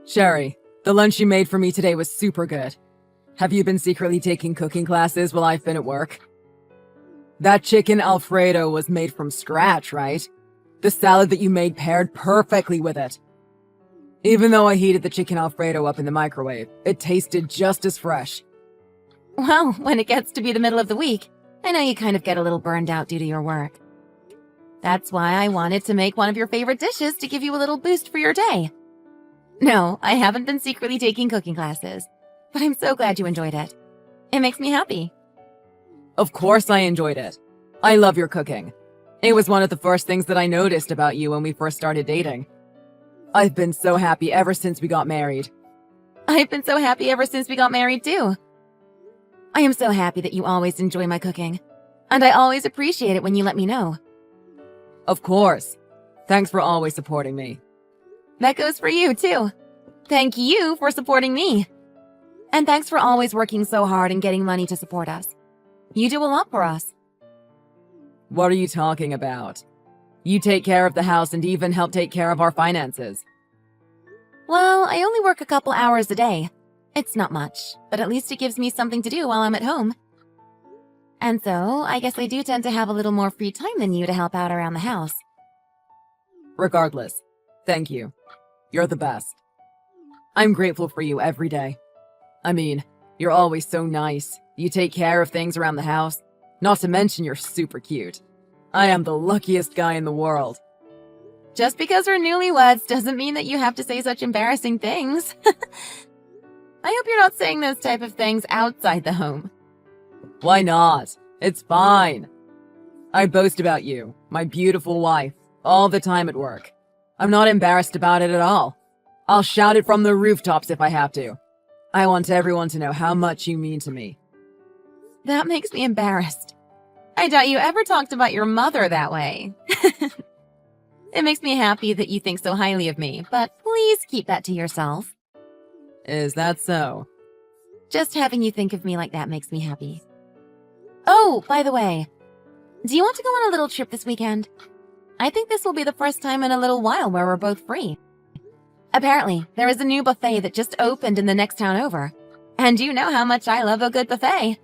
Sherry, the lunch you made for me today was super good. Have you been secretly taking cooking classes while I've been at work? That chicken Alfredo was made from scratch, right? The salad that you made paired perfectly with it. Even though I heated the chicken Alfredo up in the microwave, it tasted just as fresh. Well, when it gets to be the middle of the week, I know you kind of get a little burned out due to your work. That's why I wanted to make one of your favorite dishes to give you a little boost for your day. No, I haven't been secretly taking cooking classes, but I'm so glad you enjoyed it. It makes me happy. Of course I enjoyed it. I love your cooking. It was one of the first things that I noticed about you when we first started dating. I've been so happy ever since we got married. I've been so happy ever since we got married, too. I am so happy that you always enjoy my cooking, and I always appreciate it when you let me know. Of course. Thanks for always supporting me. That goes for you, too. Thank you for supporting me. And thanks for always working so hard and getting money to support us. You do a lot for us. What are you talking about? You take care of the house and even help take care of our finances. Well, I only work a couple hours a day. It's not much, but at least it gives me something to do while I'm at home. And so, I guess I do tend to have a little more free time than you to help out around the house. Regardless, thank you. You're the best. I'm grateful for you every day. I mean, you're always so nice. You take care of things around the house. Not to mention you're super cute. I am the luckiest guy in the world. Just because we're newlyweds doesn't mean that you have to say such embarrassing things. I hope you're not saying those type of things outside the home. Why not? It's fine. I boast about you, my beautiful wife, all the time at work. I'm not embarrassed about it at all. I'll shout it from the rooftops if I have to. I want everyone to know how much you mean to me. That makes me embarrassed. I doubt you ever talked about your mother that way. It makes me happy that you think so highly of me, but please keep that to yourself. Is that so? Just having you think of me like that makes me happy. Oh, by the way, do you want to go on a little trip this weekend? I think this will be the first time in a little while where we're both free. Apparently, there is a new buffet that just opened in the next town over. And you know how much I love a good buffet.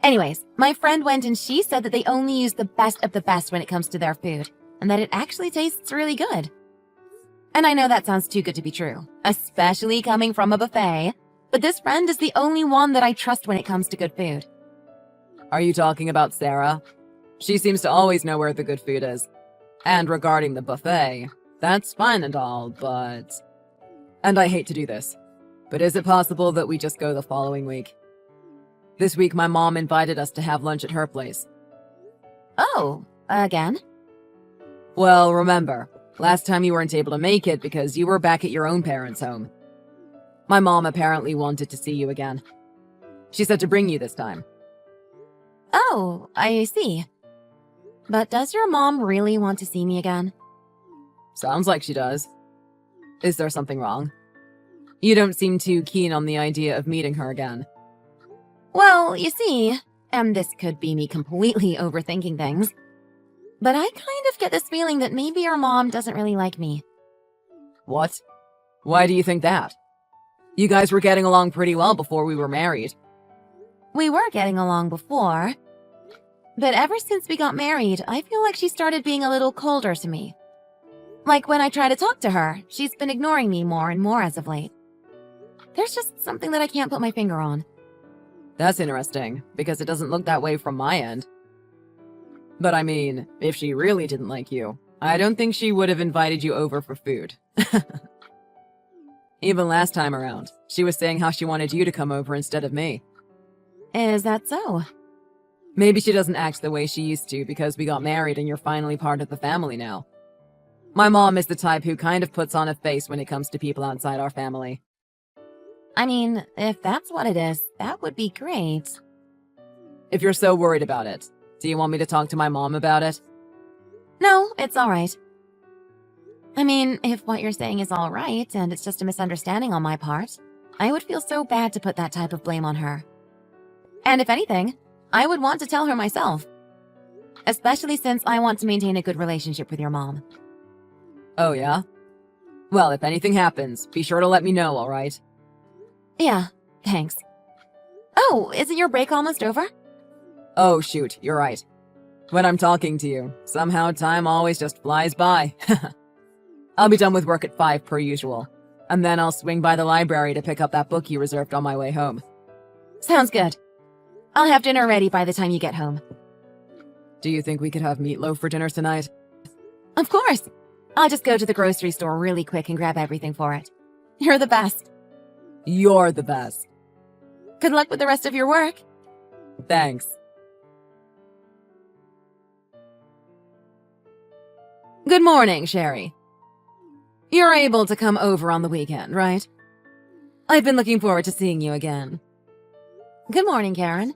Anyways, my friend went and she said that they only use the best of the best when it comes to their food, and that it actually tastes really good. And I know that sounds too good to be true, especially coming from a buffet, but this friend is the only one that I trust when it comes to good food. Are you talking about Sarah? She seems to always know where the good food is. And regarding the buffet, that's fine and all, but... And I hate to do this, but is it possible that we just go the following week? This week my mom invited us to have lunch at her place. Oh, again? Well, remember, last time you weren't able to make it because you were back at your own parents' home. My mom apparently wanted to see you again. She said to bring you this time. Oh, I see. But does your mom really want to see me again? Sounds like she does. Is there something wrong? You don't seem too keen on the idea of meeting her again. Well, you see, and this could be me completely overthinking things, but I kind of get this feeling that maybe your mom doesn't really like me. What? Why do you think that? You guys were getting along pretty well before we were married. We were getting along before, but ever since we got married, I feel like she started being a little colder to me. Like when I try to talk to her, she's been ignoring me more and more as of late. There's just something that I can't put my finger on. That's interesting, because it doesn't look that way from my end. But I mean, if she really didn't like you, I don't think she would have invited you over for food. Even last time around, she was saying how she wanted you to come over instead of me. Is that so? Maybe she doesn't act the way she used to because we got married and you're finally part of the family now. My mom is the type who kind of puts on a face when it comes to people outside our family. I mean, if that's what it is, that would be great. If you're so worried about it, do you want me to talk to my mom about it? No, it's all right. I mean, if what you're saying is all right and it's just a misunderstanding on my part, I would feel so bad to put that type of blame on her. And if anything, I would want to tell her myself. Especially since I want to maintain a good relationship with your mom. Oh yeah? Well, if anything happens, be sure to let me know, alright? Yeah, thanks. Oh, isn't your break almost over? Oh, shoot, you're right. When I'm talking to you, somehow time always just flies by. I'll be done with work at 5 per usual, and then I'll swing by the library to pick up that book you reserved on my way home. Sounds good. I'll have dinner ready by the time you get home. Do you think we could have meatloaf for dinner tonight? Of course. I'll just go to the grocery store really quick and grab everything for it. You're the best. You're the best. Good luck with the rest of your work. Thanks. Good morning, Sherry. You're able to come over on the weekend, right? I've been looking forward to seeing you again. Good morning, Karen.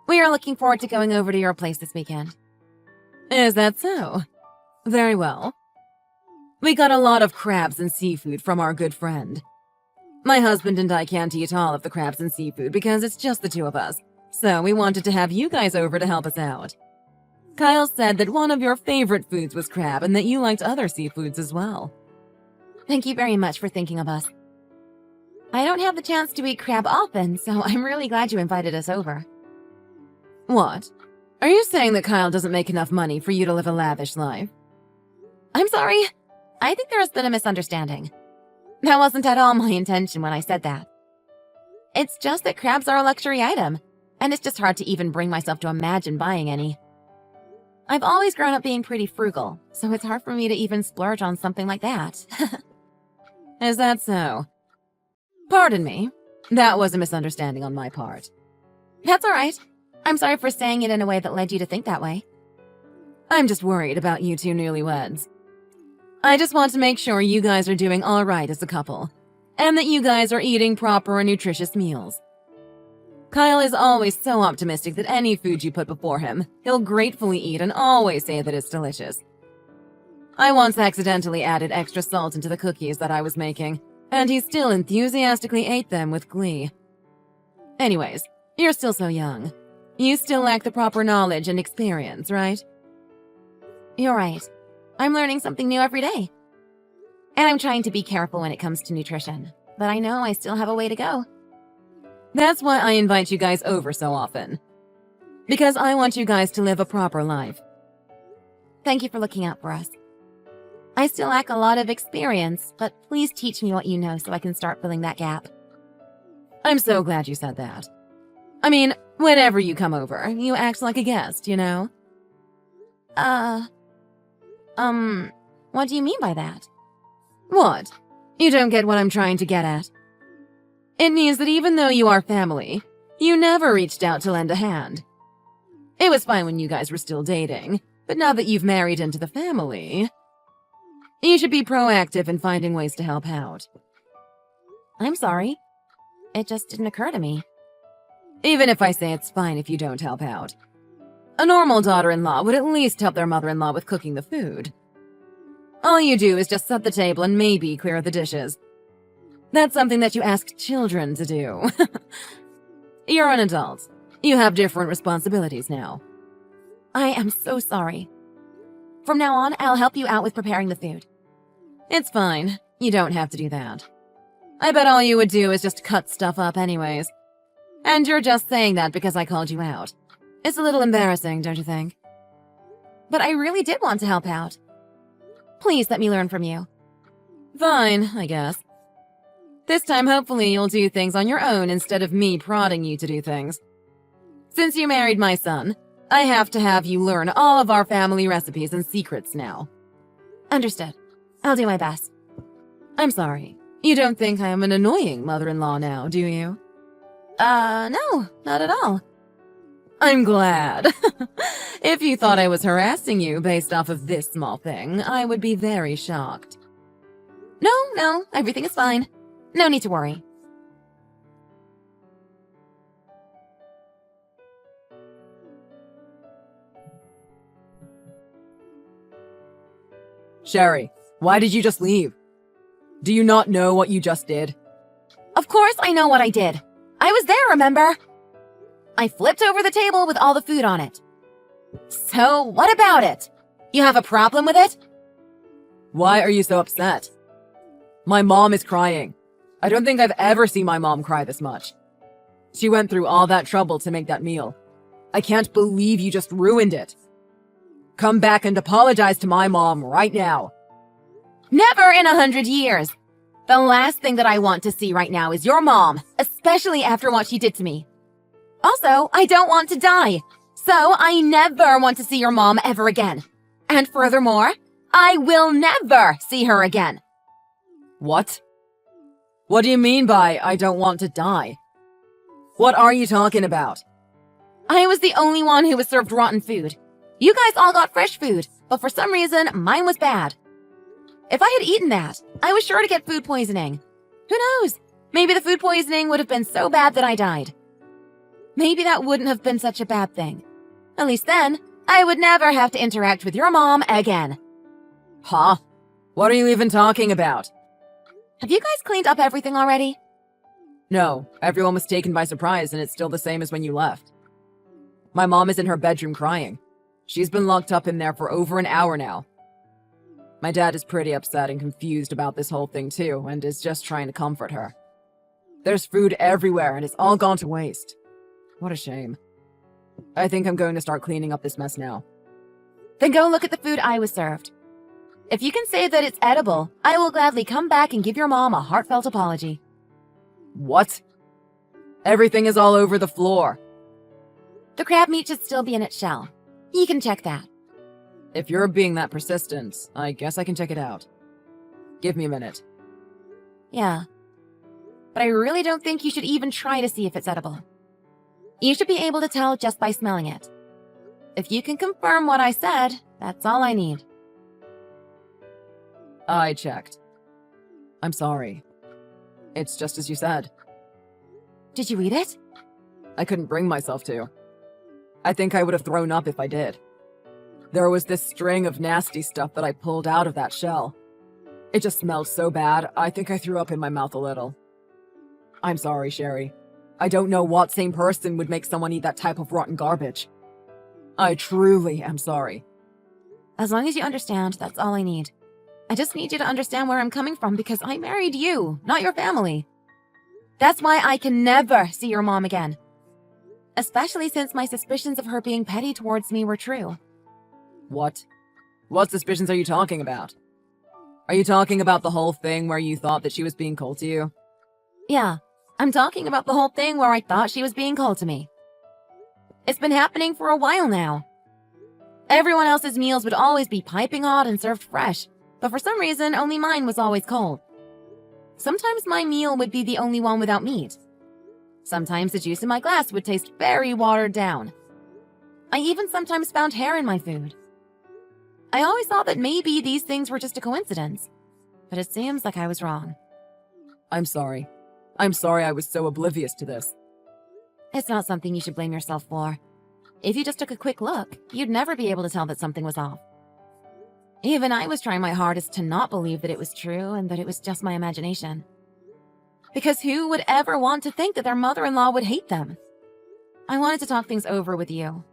We are looking forward to going over to your place this weekend. Is that so? Very well. We got a lot of crabs and seafood from our good friend. My husband and I can't eat all of the crabs and seafood because it's just the two of us, so we wanted to have you guys over to help us out. Kyle said that one of your favorite foods was crab and that you liked other seafoods as well. Thank you very much for thinking of us. I don't have the chance to eat crab often, so I'm really glad you invited us over. What? Are you saying that Kyle doesn't make enough money for you to live a lavish life? I'm sorry. I think there has been a misunderstanding. That wasn't at all my intention when I said that. It's just that crabs are a luxury item, and it's just hard to even bring myself to imagine buying any. I've always grown up being pretty frugal, so it's hard for me to even splurge on something like that. Is that so? Pardon me. That was a misunderstanding on my part. That's all right. I'm sorry for saying it in a way that led you to think that way. I'm just worried about you two newlyweds. I just want to make sure you guys are doing all right as a couple, and that you guys are eating proper and nutritious meals. Kyle is always so optimistic that any food you put before him, he'll gratefully eat and always say that it's delicious. I once accidentally added extra salt into the cookies that I was making, and he still enthusiastically ate them with glee. Anyways, you're still so young. You still lack the proper knowledge and experience, right? You're right. I'm learning something new every day. And I'm trying to be careful when it comes to nutrition, but I know I still have a way to go. That's why I invite you guys over so often. Because I want you guys to live a proper life. Thank you for looking out for us. I still lack a lot of experience, but please teach me what you know so I can start filling that gap. I'm so glad you said that. I mean, whenever you come over, you act like a guest, you know? What do you mean by that? What? You don't get what I'm trying to get at. It means that even though you are family, you never reached out to lend a hand. It was fine when you guys were still dating, but now that you've married into the family, you should be proactive in finding ways to help out. I'm sorry. It just didn't occur to me. Even if I say it's fine if you don't help out. A normal daughter-in-law would at least help their mother-in-law with cooking the food. All you do is just set the table and maybe clear the dishes. That's something that you ask children to do. You're an adult. You have different responsibilities now. I am so sorry. From now on, I'll help you out with preparing the food. It's fine. You don't have to do that. I bet all you would do is just cut stuff up anyways. And you're just saying that because I called you out. It's a little embarrassing, don't you think? But I really did want to help out. Please let me learn from you. Fine, I guess. This time, hopefully, you'll do things on your own instead of me prodding you to do things. Since you married my son, I have to have you learn all of our family recipes and secrets now. Understood. I'll do my best. I'm sorry. You don't think I am an annoying mother-in-law now, do you? No, not at all. I'm glad. If you thought I was harassing you based off of this small thing, I would be very shocked. No, everything is fine. No need to worry. Sherry, why did you just leave? Do you not know what you just did? Of course I know what I did. I was there, remember? I flipped over the table with all the food on it. So, what about it? You have a problem with it? Why are you so upset? My mom is crying. I don't think I've ever seen my mom cry this much. She went through all that trouble to make that meal. I can't believe you just ruined it. Come back and apologize to my mom right now. Never in 100 years. The last thing that I want to see right now is your mom, especially after what she did to me. Also, I don't want to die, so I never want to see your mom ever again. And furthermore, I will never see her again. What? What do you mean by I don't want to die? What are you talking about? I was the only one who was served rotten food. You guys all got fresh food, but for some reason, mine was bad. If I had eaten that, I was sure to get food poisoning. Who knows? Maybe the food poisoning would have been so bad that I died. Maybe that wouldn't have been such a bad thing. At least then, I would never have to interact with your mom again. Huh? What are you even talking about? Have you guys cleaned up everything already? No, everyone was taken by surprise and it's still the same as when you left. My mom is in her bedroom crying. She's been locked up in there for over an hour now. My dad is pretty upset and confused about this whole thing too, and is just trying to comfort her. There's food everywhere and it's all gone to waste. What a shame. I think I'm going to start cleaning up this mess now. Then go look at the food I was served. If you can say that it's edible, I will gladly come back and give your mom a heartfelt apology. What? Everything is all over the floor. The crab meat should still be in its shell. You can check that. If you're being that persistent, I guess I can check it out. Give me a minute. Yeah. But I really don't think you should even try to see if it's edible. You should be able to tell just by smelling it. If you can confirm what I said, that's all I need. I checked. I'm sorry. It's just as you said. Did you eat it? I couldn't bring myself to. I think I would have thrown up if I did. There was this string of nasty stuff that I pulled out of that shell. It just smelled so bad, I think I threw up in my mouth a little. I'm sorry, Sherry. I don't know what sane person would make someone eat that type of rotten garbage. I truly am sorry. As long as you understand, that's all I need. I just need you to understand where I'm coming from because I married you, not your family. That's why I can never see your mom again. Especially since my suspicions of her being petty towards me were true. What? What suspicions are you talking about? Are you talking about the whole thing where you thought that she was being cold to you? Yeah, I'm talking about the whole thing where I thought she was being cold to me. It's been happening for a while now. Everyone else's meals would always be piping hot and served fresh, but for some reason, only mine was always cold. Sometimes my meal would be the only one without meat. Sometimes the juice in my glass would taste very watered down. I even sometimes found hair in my food. I always thought that maybe these things were just a coincidence, but it seems like I was wrong. I'm sorry. I'm sorry I was so oblivious to this. It's not something you should blame yourself for. If you just took a quick look, you'd never be able to tell that something was off. Even I was trying my hardest to not believe that it was true and that it was just my imagination. Because who would ever want to think that their mother-in-law would hate them? I wanted to talk things over with you.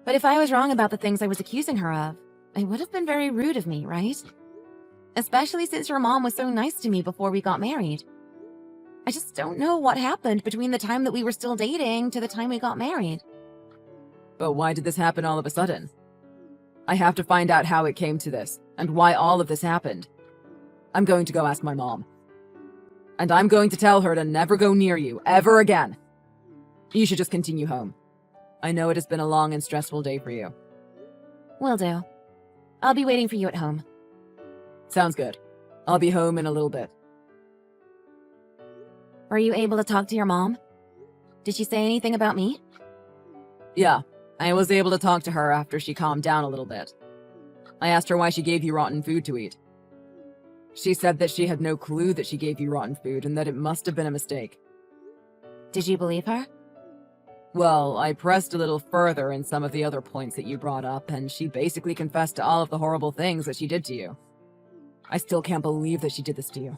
But if I was wrong about the things I was accusing her of, it would have been very rude of me, right? Especially since your mom was so nice to me before we got married. I just don't know what happened between the time that we were still dating to the time we got married. But why did this happen all of a sudden? I have to find out how it came to this, and why all of this happened. I'm going to go ask my mom. And I'm going to tell her to never go near you, ever again. You should just continue home. I know it has been a long and stressful day for you. Will do. I'll be waiting for you at home. Sounds good. I'll be home in a little bit. Were you able to talk to your mom? Did she say anything about me? Yeah, I was able to talk to her after she calmed down a little bit. I asked her why she gave you rotten food to eat. She said that she had no clue that she gave you rotten food and that it must have been a mistake. Did you believe her? Well, I pressed a little further in some of the other points that you brought up, and she basically confessed to all of the horrible things that she did to you. I still can't believe that she did this to you.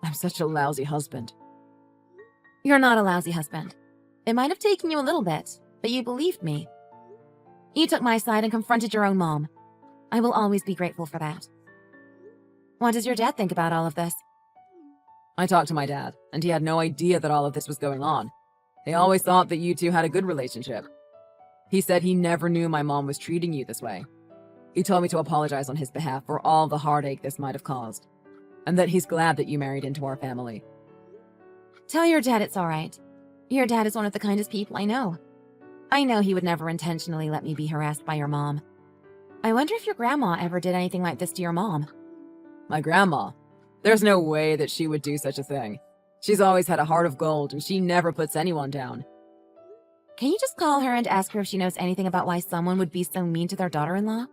I'm such a lousy husband. You're not a lousy husband. It might have taken you a little bit, but you believed me. You took my side and confronted your own mom. I will always be grateful for that. What does your dad think about all of this? I talked to my dad, and he had no idea that all of this was going on. He always thought that you two had a good relationship. He said he never knew my mom was treating you this way. He told me to apologize on his behalf for all the heartache this might have caused, and that he's glad that you married into our family. Tell your dad it's all right. Your dad is one of the kindest people I know. I know he would never intentionally let me be harassed by your mom. I wonder if your grandma ever did anything like this to your mom. My grandma? There's no way that she would do such a thing. She's always had a heart of gold, and she never puts anyone down. Can you just call her and ask her if she knows anything about why someone would be so mean to their daughter-in-law?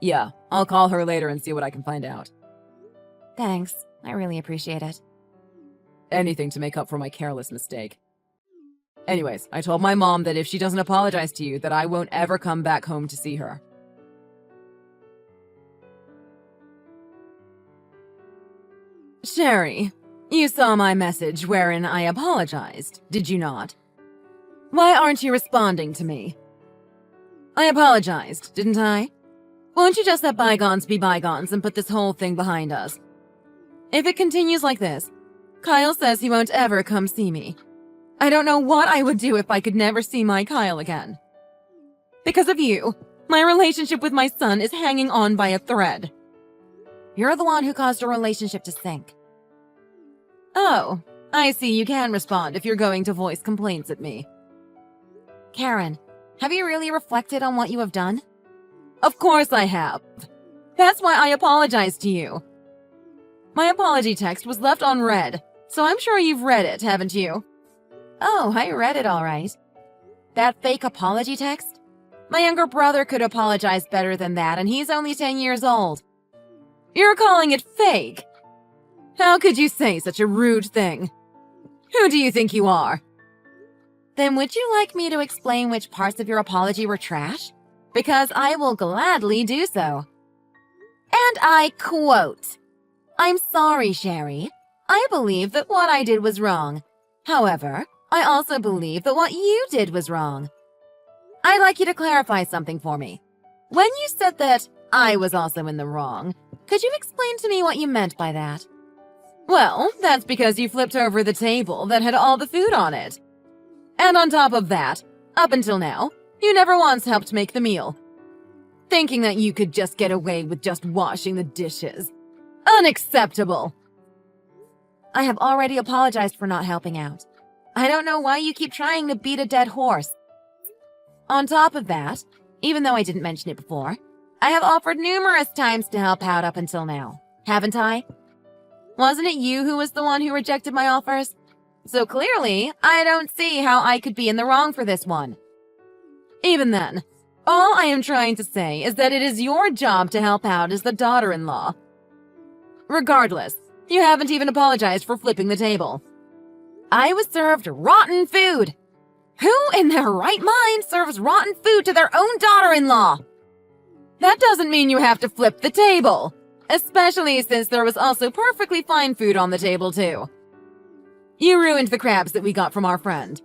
Yeah, I'll call her later and see what I can find out. Thanks. I really appreciate it. Anything to make up for my careless mistake. Anyways, I told my mom that if she doesn't apologize to you, that I won't ever come back home to see her. Sherry, you saw my message wherein I apologized, did you not? Why aren't you responding to me? I apologized, didn't I? Won't you just let bygones be bygones and put this whole thing behind us? If it continues like this, Kyle says he won't ever come see me. I don't know what I would do if I could never see my Kyle again. Because of you, my relationship with my son is hanging on by a thread. You're the one who caused a relationship to sink. Oh, I see you can respond if you're going to voice complaints at me. Karen, have you really reflected on what you have done? Of course I have. That's why I apologized to you. My apology text was left unread, so I'm sure you've read it, haven't you? Oh, I read it all right. That fake apology text? My younger brother could apologize better than that, and he's only 10 years old. You're calling it fake? How could you say such a rude thing? Who do you think you are? Then would you like me to explain which parts of your apology were trash? Because I will gladly do so. And I quote, "I'm sorry, Sherry. I believe that what I did was wrong. However, I also believe that what you did was wrong. I'd like you to clarify something for me. When you said that I was also in the wrong, could you explain to me what you meant by that?" Well, that's because you flipped over the table that had all the food on it. And on top of that, up until now, you never once helped make the meal. Thinking that you could just get away with just washing the dishes. Unacceptable! I have already apologized for not helping out. I don't know why you keep trying to beat a dead horse. On top of that, even though I didn't mention it before, I have offered numerous times to help out up until now, haven't I? Wasn't it you who was the one who rejected my offers? So clearly, I don't see how I could be in the wrong for this one. Even then, all I am trying to say is that it is your job to help out as the daughter-in-law. Regardless, you haven't even apologized for flipping the table. I was served rotten food. Who in their right mind serves rotten food to their own daughter-in-law? That doesn't mean you have to flip the table, especially since there was also perfectly fine food on the table too. You ruined the crabs that we got from our friend.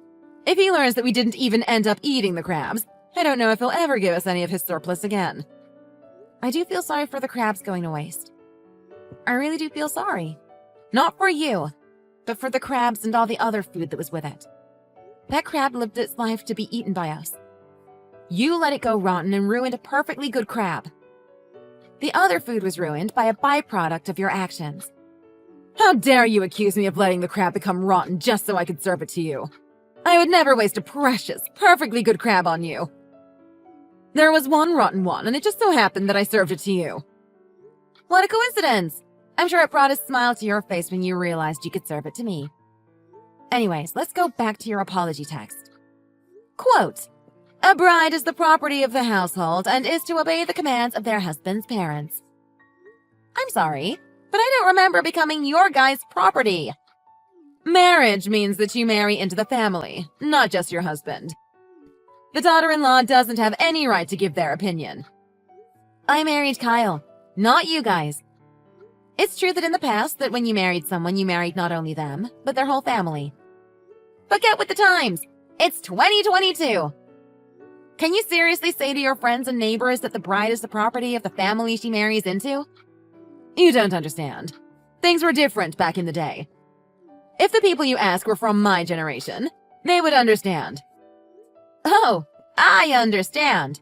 If he learns that we didn't even end up eating the crabs, I don't know if he'll ever give us any of his surplus again. I do feel sorry for the crabs going to waste. I really do feel sorry. Not for you, but for the crabs and all the other food that was with it. That crab lived its life to be eaten by us. You let it go rotten and ruined a perfectly good crab. The other food was ruined by a byproduct of your actions. How dare you accuse me of letting the crab become rotten just so I could serve it to you? I would never waste a precious, perfectly good crab on you. There was one rotten one, and it just so happened that I served it to you. What a coincidence! I'm sure it brought a smile to your face when you realized you could serve it to me. Anyways, let's go back to your apology text. Quote, "A bride is the property of the household and is to obey the commands of their husband's parents." I'm sorry, but I don't remember becoming your guy's property. Marriage means that you marry into the family, not just your husband. The daughter-in-law doesn't have any right to give their opinion. I married Kyle, not you guys. It's true that in the past that when you married someone, you married not only them, but their whole family. But get with the times! It's 2022! Can you seriously say to your friends and neighbors that the bride is the property of the family she marries into? You don't understand. Things were different back in the day. If the people you ask were from my generation, they would understand. Oh, I understand.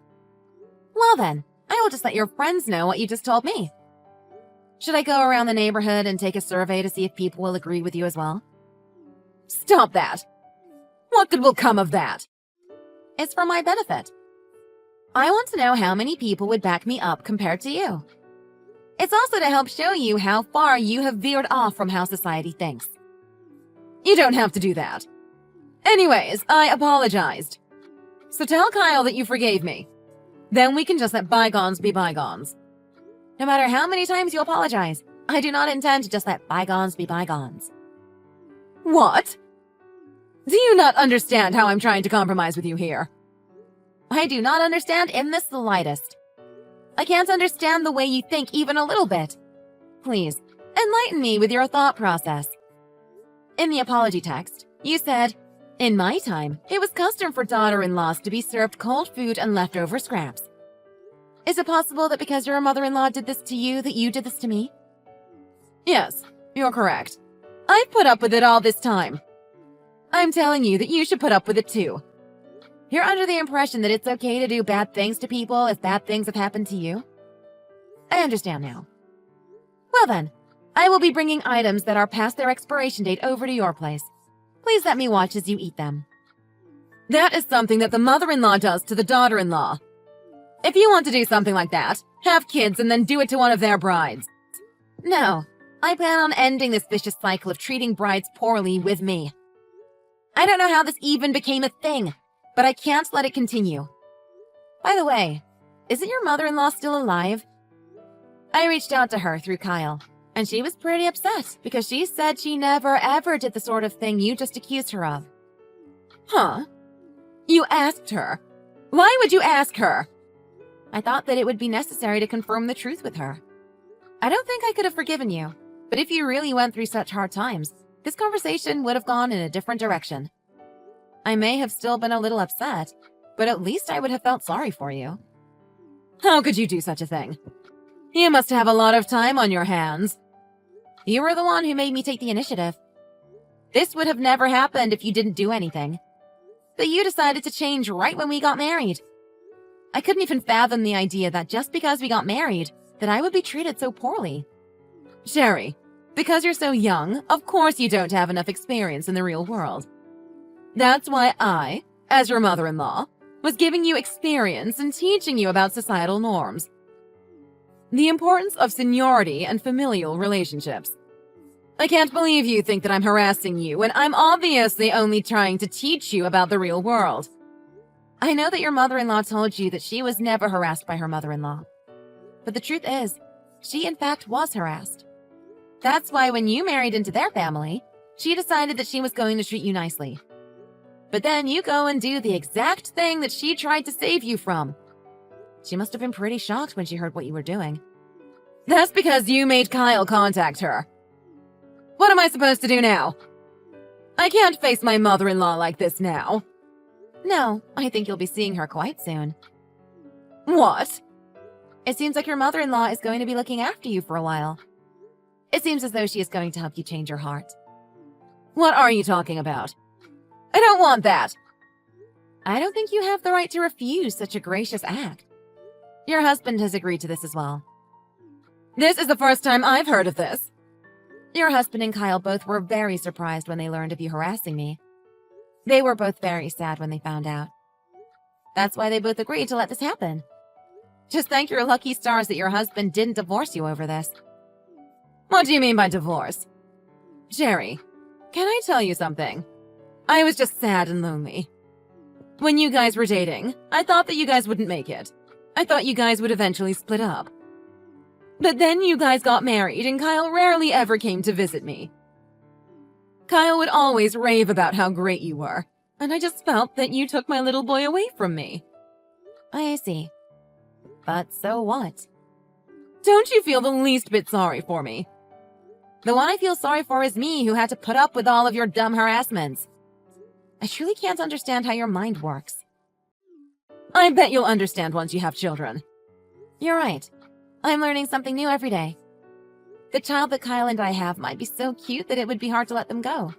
Well then, I will just let your friends know what you just told me. Should I go around the neighborhood and take a survey to see if people will agree with you as well? Stop that! What good will come of that? It's for my benefit. I want to know how many people would back me up compared to you. It's also to help show you how far you have veered off from how society thinks. You don't have to do that. Anyways, I apologized. So tell Kyle that you forgave me. Then we can just let bygones be bygones. No matter how many times you apologize, I do not intend to just let bygones be bygones. What? Do you not understand how I'm trying to compromise with you here? I do not understand in the slightest. I can't understand the way you think even a little bit. Please, enlighten me with your thought process. In the apology text, you said, "In my time, it was custom for daughter-in-laws to be served cold food and leftover scraps. Is it possible that because your mother-in-law did this to you, that you did this to me?" Yes, you're correct. I've put up with it all this time. I'm telling you that you should put up with it too. You're under the impression that it's okay to do bad things to people if bad things have happened to you? I understand now. Well then, I will be bringing items that are past their expiration date over to your place. Please let me watch as you eat them. That is something that the mother-in-law does to the daughter-in-law. If you want to do something like that, have kids and then do it to one of their brides. No, I plan on ending this vicious cycle of treating brides poorly with me. I don't know how this even became a thing, but I can't let it continue. By the way, isn't your mother-in-law still alive? I reached out to her through Kyle, and she was pretty upset because she said she never ever did the sort of thing you just accused her of. Huh? You asked her? Why would you ask her? I thought that it would be necessary to confirm the truth with her. I don't think I could have forgiven you, but if you really went through such hard times, this conversation would have gone in a different direction. I may have still been a little upset, but at least I would have felt sorry for you. How could you do such a thing? You must have a lot of time on your hands. You were the one who made me take the initiative. This would have never happened if you didn't do anything. But you decided to change right when we got married. I couldn't even fathom the idea that just because we got married, that I would be treated so poorly. Sherry, because you're so young, of course you don't have enough experience in the real world. That's why I, as your mother-in-law, was giving you experience and teaching you about societal norms. The importance of seniority and familial relationships. I can't believe you think that I'm harassing you when I'm obviously only trying to teach you about the real world. I know that your mother-in-law told you that she was never harassed by her mother-in-law. But the truth is, she in fact was harassed. That's why when you married into their family, she decided that she was going to treat you nicely. But then you go and do the exact thing that she tried to save you from. She must have been pretty shocked when she heard what you were doing. That's because you made Kyle contact her. What am I supposed to do now? I can't face my mother-in-law like this now. No, I think you'll be seeing her quite soon. What? It seems like your mother-in-law is going to be looking after you for a while. It seems as though she is going to help you change your heart. What are you talking about? I don't want that. I don't think you have the right to refuse such a gracious act. Your husband has agreed to this as well. This is the first time I've heard of this. Your husband and Kyle both were very surprised when they learned of you harassing me. They were both very sad when they found out. That's why they both agreed to let this happen. Just thank your lucky stars that your husband didn't divorce you over this. What do you mean by divorce? Jerry, can I tell you something? I was just sad and lonely. When you guys were dating, I thought that you guys wouldn't make it. I thought you guys would eventually split up. But then you guys got married and Kyle rarely ever came to visit me. Kyle would always rave about how great you were, and I just felt that you took my little boy away from me. I see. But so what? Don't you feel the least bit sorry for me? The one I feel sorry for is me, who had to put up with all of your dumb harassments. I truly can't understand how your mind works. I bet you'll understand once you have children. You're right. I'm learning something new every day. The child that Kyle and I have might be so cute that it would be hard to let them go.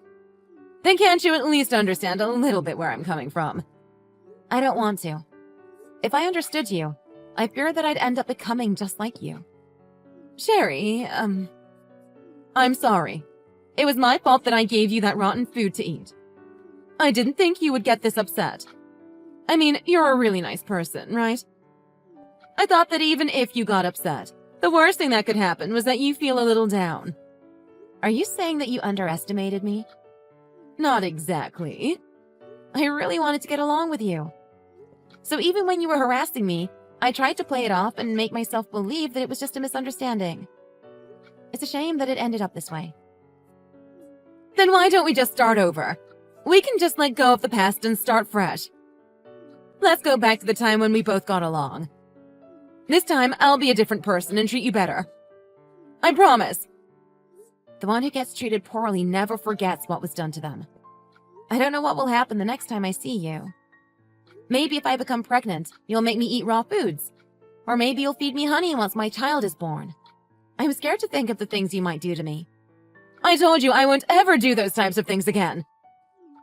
Then can't you at least understand a little bit where I'm coming from? I don't want to. If I understood you, I fear that I'd end up becoming just like you. Sherry, I'm sorry. It was my fault that I gave you that rotten food to eat. I didn't think you would get this upset. I mean, you're a really nice person, right? I thought that even if you got upset, the worst thing that could happen was that you feel a little down. Are you saying that you underestimated me? Not exactly. I really wanted to get along with you. So even when you were harassing me, I tried to play it off and make myself believe that it was just a misunderstanding. It's a shame that it ended up this way. Then why don't we just start over? We can just let go of the past and start fresh. Let's go back to the time when we both got along. This time, I'll be a different person and treat you better. I promise. The one who gets treated poorly never forgets what was done to them. I don't know what will happen the next time I see you. Maybe if I become pregnant, you'll make me eat raw foods. Or maybe you'll feed me honey once my child is born. I'm scared to think of the things you might do to me. I told you I won't ever do those types of things again.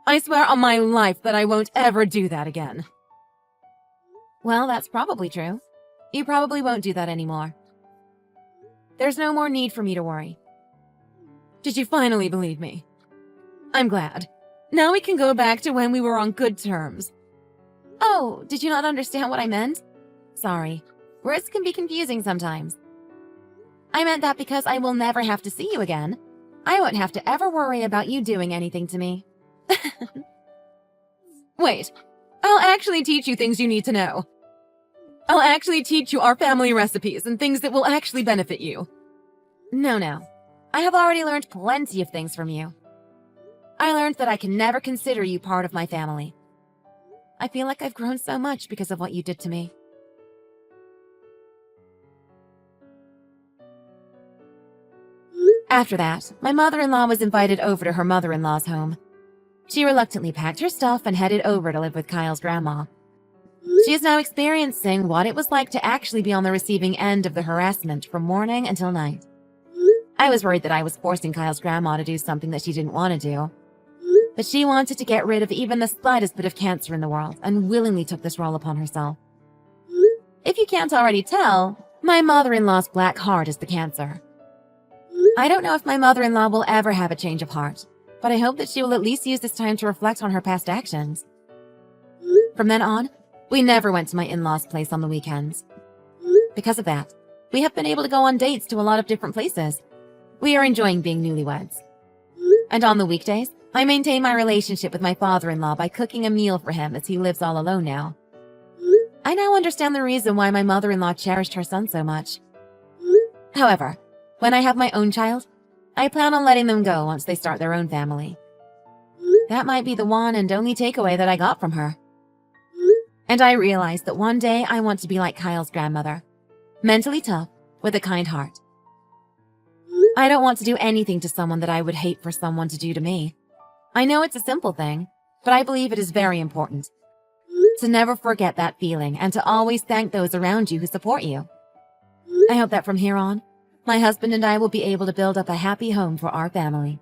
I swear on my life that I won't ever do that again. Well, that's probably true. You probably won't do that anymore. There's no more need for me to worry. Did you finally believe me? I'm glad. Now we can go back to when we were on good terms. Oh, did you not understand what I meant? Sorry. Words can be confusing sometimes. I meant that because I will never have to see you again. I won't have to ever worry about you doing anything to me. Wait, I'll actually teach you things you need to know. I'll actually teach you our family recipes and things that will actually benefit you. No. I have already learned plenty of things from you. I learned that I can never consider you part of my family. I feel like I've grown so much because of what you did to me. After that, my mother-in-law was invited over to her mother-in-law's home. She reluctantly packed her stuff and headed over to live with Kyle's grandma. She is now experiencing what it was like to actually be on the receiving end of the harassment from morning until night. I was worried that I was forcing Kyle's grandma to do something that she didn't want to do. But she wanted to get rid of even the slightest bit of cancer in the world and willingly took this role upon herself. If you can't already tell, my mother-in-law's black heart is the cancer. I don't know if my mother-in-law will ever have a change of heart, but I hope that she will at least use this time to reflect on her past actions. From then on, we never went to my in-laws' place on the weekends. Because of that, we have been able to go on dates to a lot of different places. We are enjoying being newlyweds. And on the weekdays, I maintain my relationship with my father-in-law by cooking a meal for him as he lives all alone now. I now understand the reason why my mother-in-law cherished her son so much. However, when I have my own child, I plan on letting them go once they start their own family. That might be the one and only takeaway that I got from her. And I realized that one day I want to be like Kyle's grandmother, mentally tough, with a kind heart. I don't want to do anything to someone that I would hate for someone to do to me. I know it's a simple thing, but I believe it is very important. To never forget that feeling and to always thank those around you who support you. I hope that from here on, my husband and I will be able to build up a happy home for our family.